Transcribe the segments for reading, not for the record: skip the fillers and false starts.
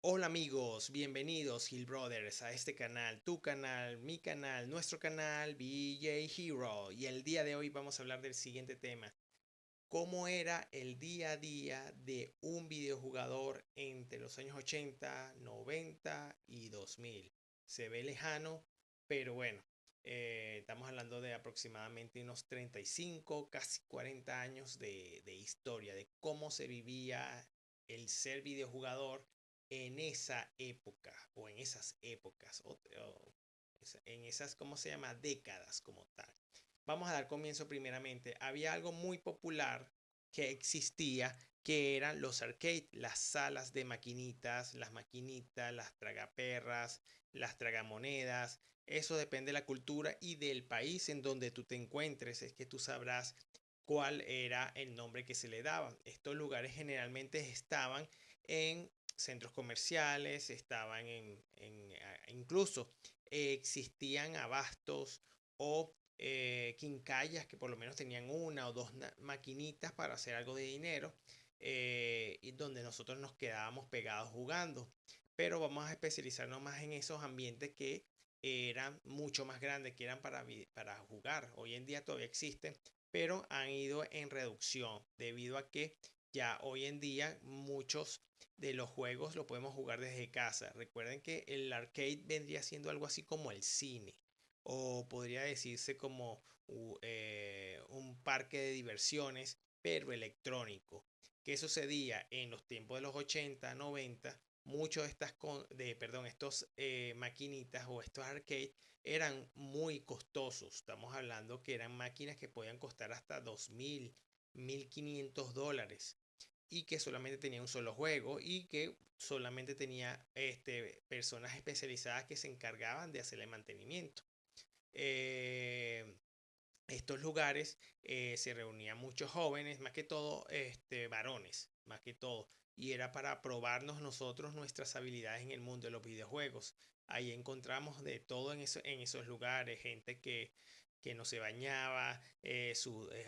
Hola amigos, bienvenidos Hill Brothers a este canal, tu canal, mi canal, nuestro canal BJ Hero. Y el día de hoy vamos a hablar del siguiente tema: ¿cómo era el día a día de un videojugador entre los años 80, 90 y 2000? Se ve lejano, pero bueno, estamos hablando de aproximadamente unos 35, casi 40 años de historia, de cómo se vivía el ser videojugador en esa época o en esas épocas o en esas, ¿cómo se llama? Décadas como tal. Vamos a dar comienzo primeramente. Había algo muy popular que existía, que eran los arcades, las salas de maquinitas, las maquinitas, las tragaperras, las tragamonedas. Eso depende de la cultura y del país en donde tú te encuentres. Es que tú sabrás cuál era el nombre que se le daba. Estos lugares generalmente estaban en centros comerciales, estaban incluso existían abastos o quincallas que por lo menos tenían una o dos maquinitas para hacer algo de dinero, y donde nosotros nos quedábamos pegados jugando. Pero vamos a especializarnos más en esos ambientes que eran mucho más grandes, que eran para jugar. Hoy en día todavía existen, pero han ido en reducción debido a que ya hoy en día muchos de los juegos lo podemos jugar desde casa. Recuerden que el arcade vendría siendo algo así como el cine, o podría decirse como un parque de diversiones, pero electrónico. ¿Qué sucedía en los tiempos de los 80, 90? Muchos de estos maquinitas o estos arcades eran muy costosos. Estamos hablando que eran máquinas que podían costar hasta 2.000, $1.500, y que solamente tenía un solo juego y que solamente tenía personas especializadas que se encargaban de hacerle mantenimiento. Eh, Estos lugares se reunían muchos jóvenes, más que todo varones, más que todo, y era para probarnos nosotros nuestras habilidades en el mundo de los videojuegos. Ahí encontramos de todo en esos lugares, gente que no se bañaba,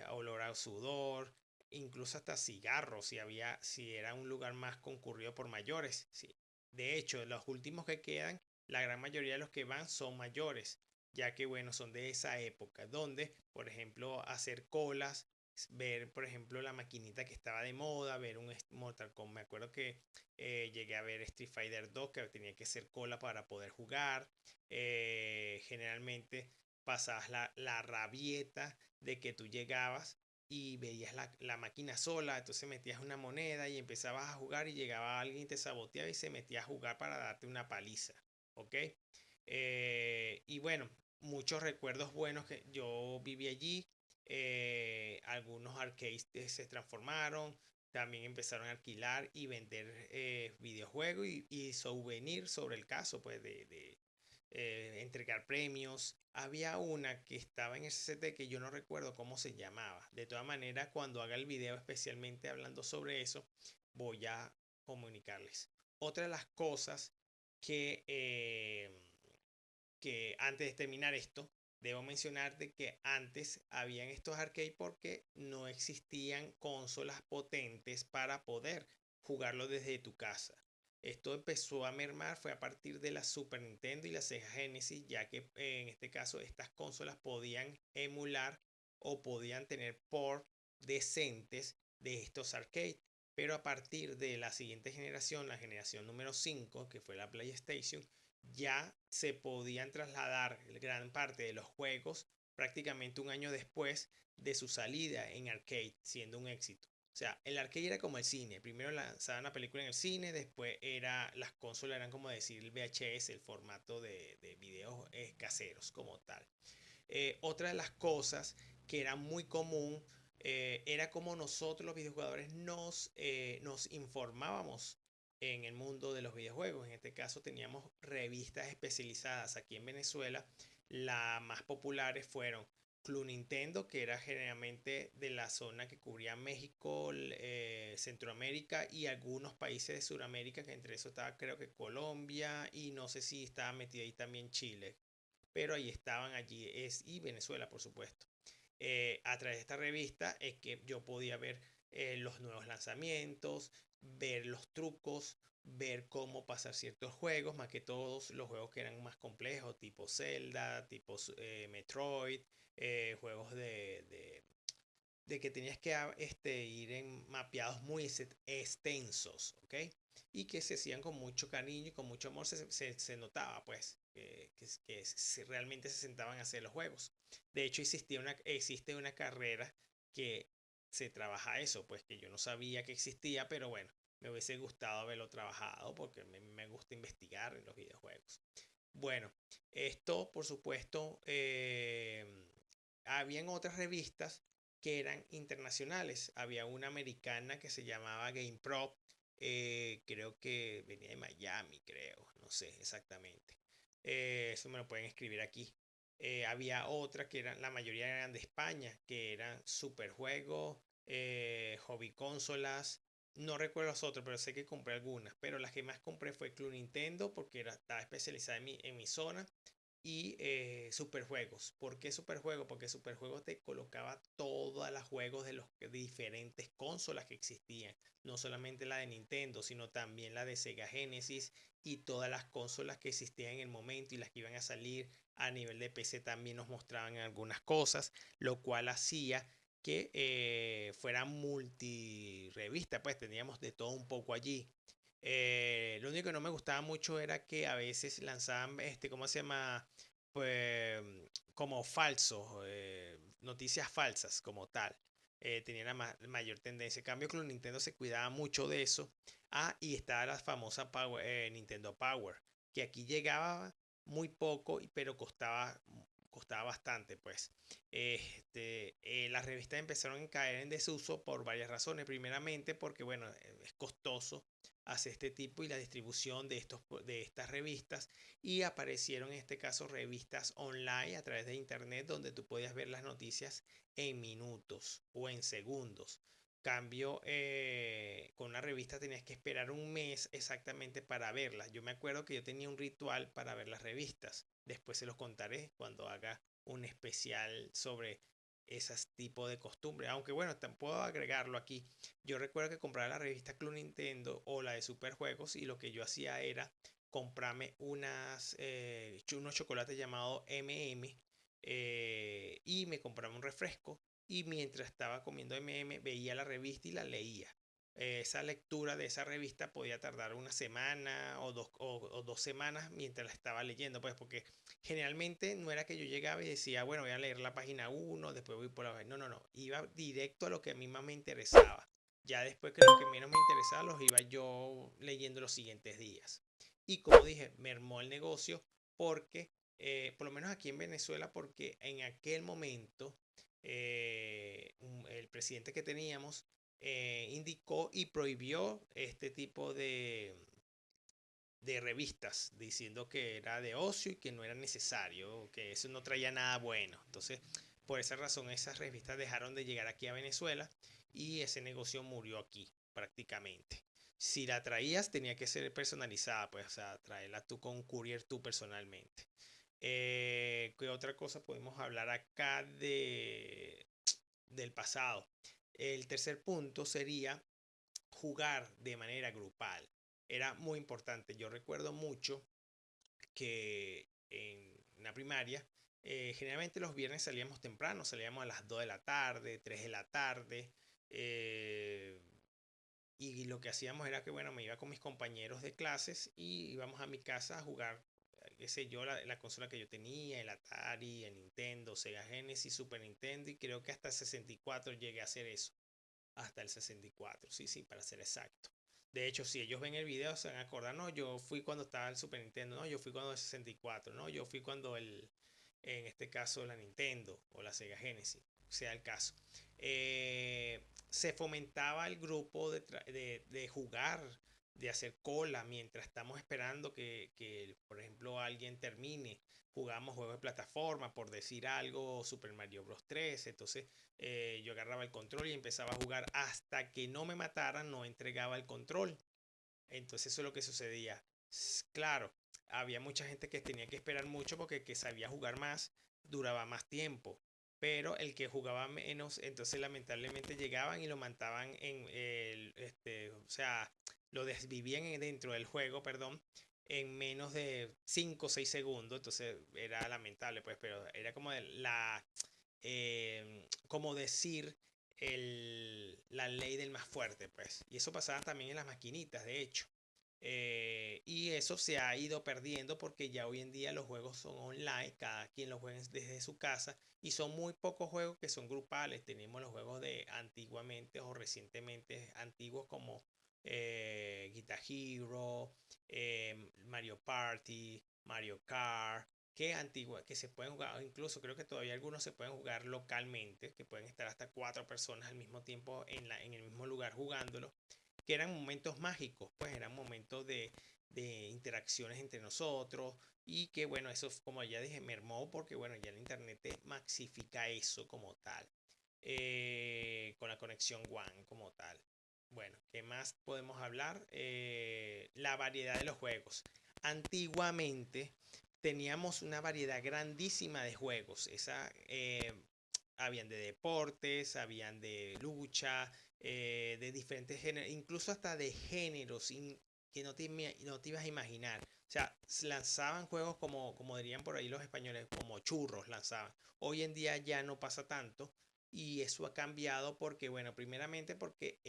olor a sudor, incluso hasta cigarros, si era un lugar más concurrido por mayores. Sí. De hecho, los últimos que quedan, la gran mayoría de los que van son mayores, ya que bueno, son de esa época, donde, por ejemplo, hacer colas, ver, por ejemplo, la maquinita que estaba de moda, ver un Mortal Kombat. Me acuerdo que llegué a ver Street Fighter 2, que tenía que hacer cola para poder jugar. Generalmente pasabas la rabieta de que tú llegabas y veías la máquina sola, entonces metías una moneda y empezabas a jugar y llegaba alguien y te saboteaba y se metía a jugar para darte una paliza, ¿ok? Y bueno, muchos recuerdos buenos que yo viví allí. Algunos arcades se transformaron, también empezaron a alquilar y vender videojuegos y souvenirs sobre el caso, pues de entregar premios. Había una que estaba en SCT que yo no recuerdo cómo se llamaba. De todas maneras, cuando haga el video especialmente hablando sobre eso, voy a comunicarles. Otra de las cosas que antes de terminar esto, debo mencionarte que antes habían estos arcades porque no existían consolas potentes para poder jugarlo desde tu casa. Esto empezó a mermar fue a partir de la Super Nintendo y la Sega Genesis, ya que en este caso estas consolas podían emular o podían tener port decentes de estos arcades. Pero a partir de la siguiente generación, la generación número 5, que fue la PlayStation, ya se podían trasladar gran parte de los juegos prácticamente un año después de su salida en arcade, siendo un éxito. O sea, el arcade era como el cine. Primero lanzaban la película en el cine, después las consolas eran como decir el VHS, el formato de videos caseros como tal. Otra de las cosas que era muy común era como nosotros los videojugadores nos informábamos en el mundo de los videojuegos. En este caso teníamos revistas especializadas. Aquí en Venezuela las más populares fueron Club Nintendo, que era generalmente de la zona que cubría México, Centroamérica y algunos países de Sudamérica, que entre eso estaba creo que Colombia y no sé si estaba metido ahí también Chile, pero ahí estaban y Venezuela, por supuesto. A través de esta revista es que yo podía ver los nuevos lanzamientos, ver los trucos, ver cómo pasar ciertos juegos, más que todos los juegos que eran más complejos, tipo Zelda, tipo Metroid, juegos de que tenías que ir en mapeados muy extensos, ¿ok? Y que se hacían con mucho cariño y con mucho amor, se notaba, pues, realmente se sentaban a hacer los juegos. De hecho, existe una carrera que se trabaja eso, pues, que yo no sabía que existía, pero bueno, me hubiese gustado haberlo trabajado porque me gusta investigar en los videojuegos. Bueno, esto, por supuesto, habían otras revistas que eran internacionales. Había una americana que se llamaba GamePro, creo que venía de Miami, creo, no sé exactamente. Eso me lo pueden escribir aquí. Había otra que eran, la mayoría eran de España, que eran Superjuegos, Hobby Consolas. No recuerdo los otros, pero sé que compré algunas. Pero las que más compré fue Club Nintendo porque estaba especializada en mi zona y Superjuegos. ¿Por qué Superjuegos? Porque Superjuegos te colocaba todos los juegos de los diferentes consolas que existían. No solamente la de Nintendo, sino también la de Sega Genesis y todas las consolas que existían en el momento y las que iban a salir a nivel de PC también nos mostraban algunas cosas, lo cual hacía que fuera multi revista, pues teníamos de todo un poco allí. Lo único que no me gustaba mucho era que a veces lanzaban, ¿cómo se llama? Pues como falsos, noticias falsas como tal. Tenía la mayor tendencia. En cambio, con Nintendo se cuidaba mucho de eso. Ah, y estaba la famosa Nintendo Power, que aquí llegaba muy poco, pero costaba bastante, pues. Las revistas empezaron a caer en desuso por varias razones. Primeramente porque, bueno, es costoso hacer este tipo y la distribución de estas revistas, y aparecieron en este caso revistas online a través de internet donde tú podías ver las noticias en minutos o en segundos. Cambio, con una revista tenías que esperar un mes exactamente para verlas. Yo me acuerdo que yo tenía un ritual para ver las revistas. Después se los contaré cuando haga un especial sobre esas tipos de costumbres. Aunque bueno, puedo agregarlo aquí. Yo recuerdo que compraba la revista Club Nintendo o la de Superjuegos y lo que yo hacía era comprarme unos chocolates llamados MM, y me compraba un refresco y mientras estaba comiendo MM veía la revista y la leía. Esa lectura de esa revista podía tardar una semana o 2 semanas mientras la estaba leyendo, pues porque generalmente no era que yo llegaba y decía, bueno, voy a leer la página 1, después voy por la... No, no, no, iba directo a lo que a mí más me interesaba. Ya después que lo que menos me interesaba los iba yo leyendo los siguientes días. Y como dije, mermó el negocio porque, por lo menos aquí en Venezuela, porque en aquel momento el presidente que teníamos indicó y prohibió este tipo de revistas, diciendo que era de ocio y que no era necesario, que eso no traía nada bueno. Entonces, por esa razón, esas revistas dejaron de llegar aquí a Venezuela y ese negocio murió aquí prácticamente. Si la traías, tenía que ser personalizada, pues, o sea, traerla tú con un courier tú personalmente. ¿Qué otra cosa podemos hablar acá del pasado? El tercer punto sería jugar de manera grupal. Era muy importante. Yo recuerdo mucho que en la primaria, generalmente los viernes salíamos temprano, salíamos a las 2 de la tarde, 3 de la tarde. eh, y lo que hacíamos era que, bueno, me iba con mis compañeros de clases y íbamos a mi casa a jugar, qué sé yo, la consola que yo tenía, el Atari, el Nintendo, Sega Genesis, Super Nintendo, y creo que hasta el 64 llegué a hacer eso. Hasta el 64, sí, sí, para ser exacto. De hecho, si ellos ven el video, se van a acordar, no, yo fui cuando estaba el Super Nintendo, no, yo fui cuando el 64, no, yo fui cuando en este caso, la Nintendo o la Sega Genesis, sea el caso. Se fomentaba el grupo de jugar, de hacer cola mientras estamos esperando que, por ejemplo, alguien termine. Jugamos juegos de plataforma, por decir algo, Super Mario Bros. 3. Entonces, yo agarraba el control y empezaba a jugar hasta que no me mataran, no entregaba el control. Entonces eso es lo que sucedía. Claro, había mucha gente que tenía que esperar mucho porque que sabía jugar más, duraba más tiempo. pero el que jugaba menos, entonces lamentablemente llegaban y lo mataban o sea, lo desvivían dentro del juego, perdón, en menos de 5 o 6 segundos, entonces era lamentable, pues, pero era como como decir la ley del más fuerte, pues, y eso pasaba también en las maquinitas, de hecho. Y eso se ha ido perdiendo porque ya hoy en día los juegos son online, cada quien los juega desde su casa y son muy pocos juegos que son grupales. Tenemos los juegos de antiguamente o recientemente antiguos como Guitar Hero, Mario Party, Mario Kart, que se pueden jugar, o incluso creo que todavía algunos se pueden jugar localmente, que pueden estar hasta 4 personas al mismo tiempo en el mismo lugar jugándolo, que eran momentos mágicos, pues eran momentos de interacciones entre nosotros y que bueno, eso como ya dije, mermó porque bueno, ya el internet te maxifica eso como tal, con la conexión WAN como tal. Bueno, ¿qué más podemos hablar? La variedad de los juegos. Antiguamente teníamos una variedad grandísima de juegos. Habían de deportes, habían de lucha, de diferentes géneros, incluso hasta de géneros que no te ibas a imaginar. O sea, lanzaban juegos como dirían por ahí los españoles, como churros lanzaban. Hoy en día ya no pasa tanto y eso ha cambiado porque, bueno, primeramente porque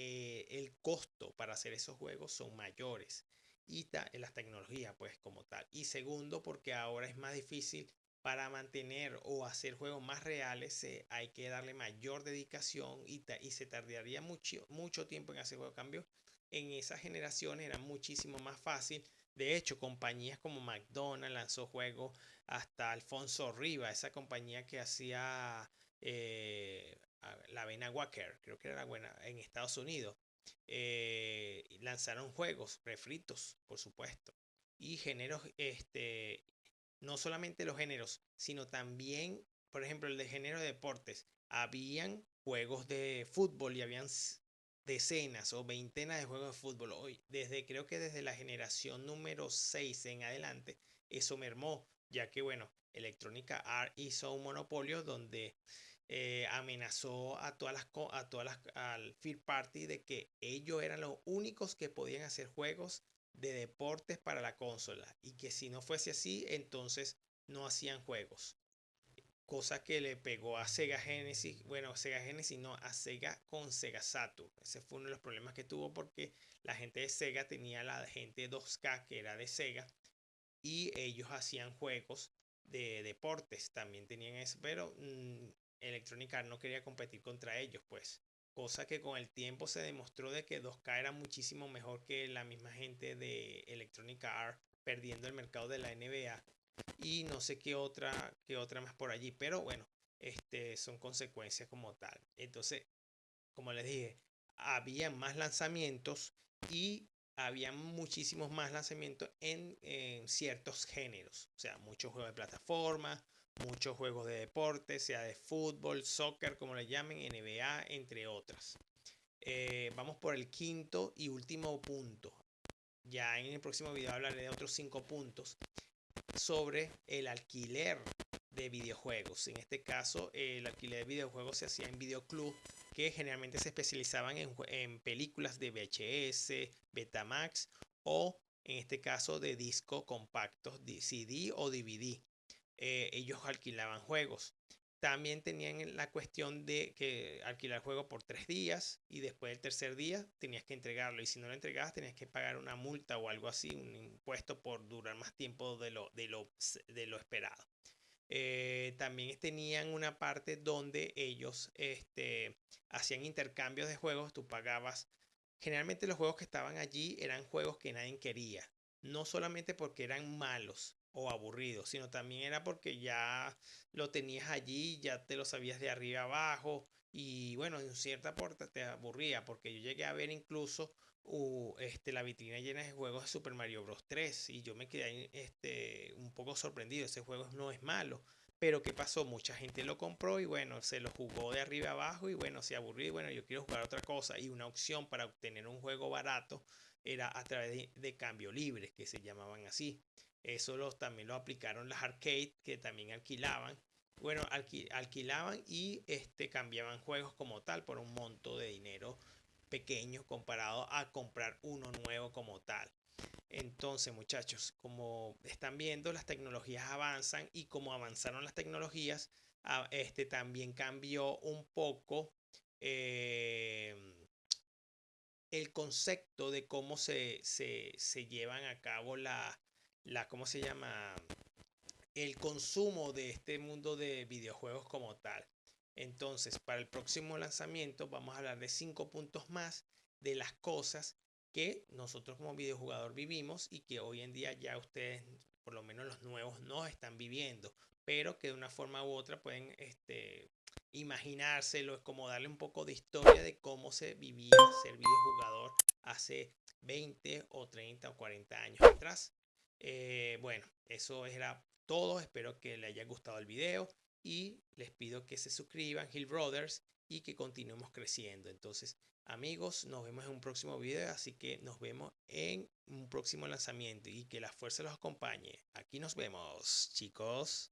el costo para hacer esos juegos son mayores y las tecnologías, pues como tal. Y segundo, porque ahora es más difícil para mantener o hacer juegos más reales, hay que darle mayor dedicación y se tardaría mucho tiempo en hacer juegos. Cambio, en esas generaciones era muchísimo más fácil. De hecho, compañías como McDonald's lanzó juegos, hasta Alfonso Riva, esa compañía que hacía la avena Wacker, creo que era la buena, en Estados Unidos. Lanzaron juegos refritos, por supuesto, y géneros, no solamente los géneros, sino también, por ejemplo, el de género de deportes. Habían juegos de fútbol y habían decenas o veintenas de juegos de fútbol. Hoy, creo que desde la generación número 6 en adelante, eso mermó, ya que, bueno, Electrónica Arts hizo un monopolio donde amenazó al third party de que ellos eran los únicos que podían hacer juegos de deportes para la consola y que si no fuese así, entonces no hacían juegos. Cosa que le pegó a Sega Genesis, bueno, Sega Genesis no, a Sega con Sega Saturn. Ese fue uno de los problemas que tuvo porque la gente de Sega tenía la gente 2K que era de Sega y ellos hacían juegos de deportes, también tenían eso, pero Electronic Arts no quería competir contra ellos, pues. Cosa que con el tiempo se demostró de que 2K era muchísimo mejor que la misma gente de Electronic Arts, perdiendo el mercado de la NBA y no sé qué otra más por allí, pero bueno, son consecuencias como tal. Entonces, como les dije, había más lanzamientos y había muchísimos más lanzamientos en ciertos géneros. O sea, muchos juegos de plataforma, muchos juegos de deporte, sea de fútbol, soccer, como le llamen, NBA, entre otras. Vamos por el quinto y último punto. Ya en el próximo video hablaré de otros 5 puntos sobre el alquiler de videojuegos. En este caso, el alquiler de videojuegos se hacía en videoclub que generalmente se especializaban en películas de VHS, Betamax o en este caso de discos compactos, CD o DVD. Ellos alquilaban juegos. También tenían la cuestión de que alquilar el juego por 3 días y después del tercer día tenías que entregarlo. Y si no lo entregabas, tenías que pagar una multa o algo así, un impuesto por durar más tiempo de lo esperado. También tenían una parte donde ellos hacían intercambios de juegos. Tú pagabas. Generalmente los juegos que estaban allí eran juegos que nadie quería. No solamente porque eran malos o aburridos, sino también era porque ya lo tenías allí, ya te lo sabías de arriba abajo. Y bueno, en cierta parte te aburría porque yo llegué a ver incluso la vitrina llena de juegos de Super Mario Bros. 3 y yo me quedé un poco sorprendido. Ese juego no es malo, pero ¿qué pasó? Mucha gente lo compró y bueno, se lo jugó de arriba abajo y bueno, se aburrió y bueno, yo quiero jugar otra cosa. Y una opción para obtener un juego barato era a través de cambio libre, que se llamaban así. Eso también lo aplicaron las arcades, que también alquilaban. bueno, alquilaban y cambiaban juegos como tal por un monto de dinero pequeño comparado a comprar uno nuevo como tal. Entonces, muchachos, como están viendo, las tecnologías avanzan y como avanzaron las tecnologías, también cambió un poco eh, el concepto de cómo se llevan a cabo ¿cómo se llama? El consumo de este mundo de videojuegos como tal. Entonces, para el próximo lanzamiento vamos a hablar de 5 puntos más de las cosas que nosotros como videojugador vivimos y que hoy en día ya ustedes, por lo menos los nuevos, no están viviendo, pero que de una forma u otra pueden imaginárselo, es como darle un poco de historia de cómo se vivía ser videojugador hace 20 o 30 o 40 años atrás. Bueno, eso era todo. Espero que les haya gustado el video y les pido que se suscriban, Hill Brothers, y que continuemos creciendo. Entonces, amigos, nos vemos en un próximo video, así que nos vemos en un próximo lanzamiento y que la fuerza los acompañe. Aquí nos vemos, chicos.